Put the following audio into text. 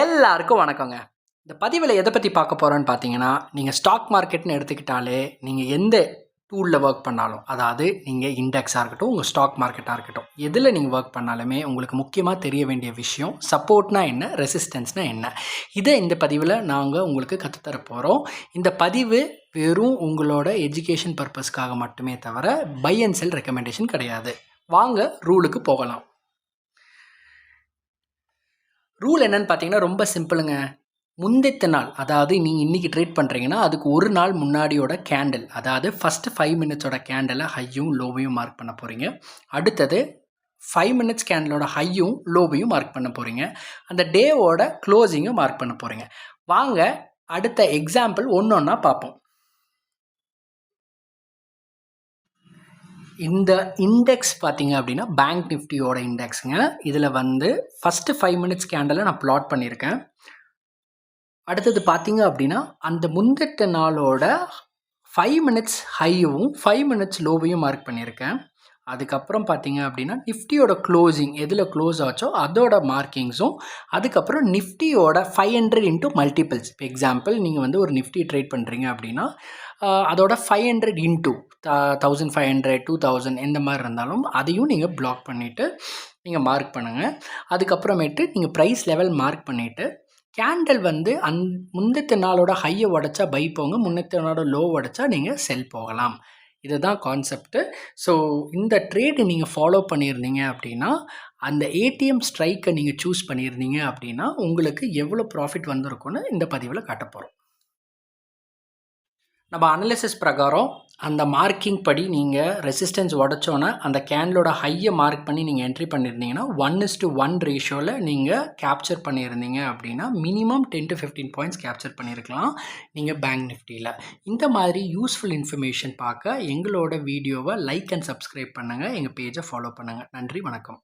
எல்லாருக்கும் வணக்கங்க. இந்த பதிவில் எதை பற்றி பார்க்க போகிறோன்னு பார்த்தீங்கன்னா, நீங்கள் ஸ்டாக் மார்க்கெட்னு எடுத்துக்கிட்டாலே நீங்கள் எந்த டூலில் ஒர்க் பண்ணாலும், அதாவது நீங்கள் இண்டெக்ஸாக இருக்கட்டும், உங்கள் ஸ்டாக் மார்க்கெட்டாக இருக்கட்டும், எதில் நீங்கள் ஒர்க் பண்ணாலுமே உங்களுக்கு முக்கியமாக தெரிய வேண்டிய விஷயம் சப்போர்ட்னா என்ன, ரெசிஸ்டன்ஸ்னால் என்ன, இதை இந்த பதிவில் நாங்கள் உங்களுக்கு கற்றுத்தர போகிறோம். இந்த பதிவு வெறும் உங்களோட எஜுகேஷன் பர்பஸ்க்காக மட்டுமே தவிர பை அண்ட் செல் ரெக்கமெண்டேஷன் கிடையாது. வாங்க ரூலுக்கு போகலாம். ரூல் என்னன்னு பார்த்தீங்கன்னா ரொம்ப சிம்பிளுங்க. முந்தித்த நாள், அதாவது நீங்கள் இன்றைக்கி ட்ரேட் பண்ணுறீங்கன்னா அதுக்கு ஒரு நாள் முன்னாடியோட கேண்டில், அதாவது ஃபஸ்ட்டு 5 மினிட்ஸோட கேண்டலை ஹையும் லோவையும் மார்க் பண்ண போகிறீங்க. அடுத்தது 5 மினிட்ஸ் கேண்டலோட ஹையும் லோவையும் மார்க் பண்ண போகிறீங்க. அந்த டேவோட க்ளோசிங்கும் மார்க் பண்ண போகிறீங்க. வாங்க அடுத்த எக்ஸாம்பிள் ஒன்று ஒன்றா பார்ப்போம். இந்த இண்டெக்ஸ் பார்த்தீங்க அப்படின்னா பேங்க் நிஃப்டியோட இண்டெக்ஸுங்க. இதில் வந்து ஃபஸ்ட்டு 5 மினிட்ஸ் கேண்டலை நான் ப்ளாட் பண்ணியிருக்கேன். அடுத்தது பார்த்தீங்க அப்படின்னா அந்த முந்திட்ட நாளோட 5 மினிட்ஸ் ஹையும் 5 மினிட்ஸ் லோவையும் மார்க் பண்ணியிருக்கேன். அதுக்கப்புறம் பார்த்தீங்க அப்படின்னா நிஃப்டியோட க்ளோசிங் எதில் க்ளோஸ் ஆச்சோ அதோட மார்க்கிங்ஸும், அதுக்கப்புறம் நிஃப்டியோட 500 இன்ட்டு மல்டிபிள்ஸ். இப்போ எக்ஸாம்பிள் நீங்கள் வந்து ஒரு நிஃப்டி ட்ரேட் பண்ணுறீங்க அப்படின்னா அதோட 500 இன்ட்டு 1500 2000 எந்த மாதிரி இருந்தாலும் அதையும் நீங்கள் பிளாக் பண்ணிவிட்டு நீங்கள் மார்க் பண்ணுங்கள். அதுக்கப்புறமேட்டு நீங்கள் ப்ரைஸ் லெவல் மார்க் பண்ணிவிட்டு கேண்டில் வந்து முந்தித்த நாளோட ஹையை உடச்சா பை போங்க, முந்தித்த நாளோட லோ உடச்சா நீங்கள் செல் போகலாம். இதுதான் கான்செப்ட்டு. ஸோ இந்த ட்ரேடு நீங்கள் ஃபாலோ பண்ணியிருந்தீங்க அப்படின்னா, அந்த ஏடிஎம் ஸ்ட்ரைக்கை நீங்கள் சூஸ் பண்ணியிருந்தீங்க அப்படின்னா உங்களுக்கு எவ்வளோ ப்ராஃபிட் வந்திருக்குன்னு இந்த பதிவில் காட்ட போகிறோம். நம்ம அனலிசிஸ் பிரகாரம் அந்த மார்க்கிங் படி நீங்கள் ரெசிஸ்டன்ஸ் உடச்சோன்னா அந்த கேண்டலோட ஹையை மார்க் பண்ணி நீங்கள் என்ட்ரி பண்ணியிருந்தீங்கன்னா 1:1 ரேஷியோவில் நீங்கள் கேப்சர் பண்ணியிருந்தீங்க அப்படின்னா மினிமம் 10 to 15 பாயிண்ட்ஸ் கேப்சர் பண்ணியிருக்கலாம் நீங்கள் பேங்க் நிஃப்டியில். இந்த மாதிரி யூஸ்ஃபுல் இன்ஃபர்மேஷன் பார்க்க எங்களோட வீடியோவை லைக் அண்ட் சப்ஸ்கிரைப் பண்ணுங்கள், எங்கள் பேஜை ஃபாலோ பண்ணுங்கள். நன்றி, வணக்கம்.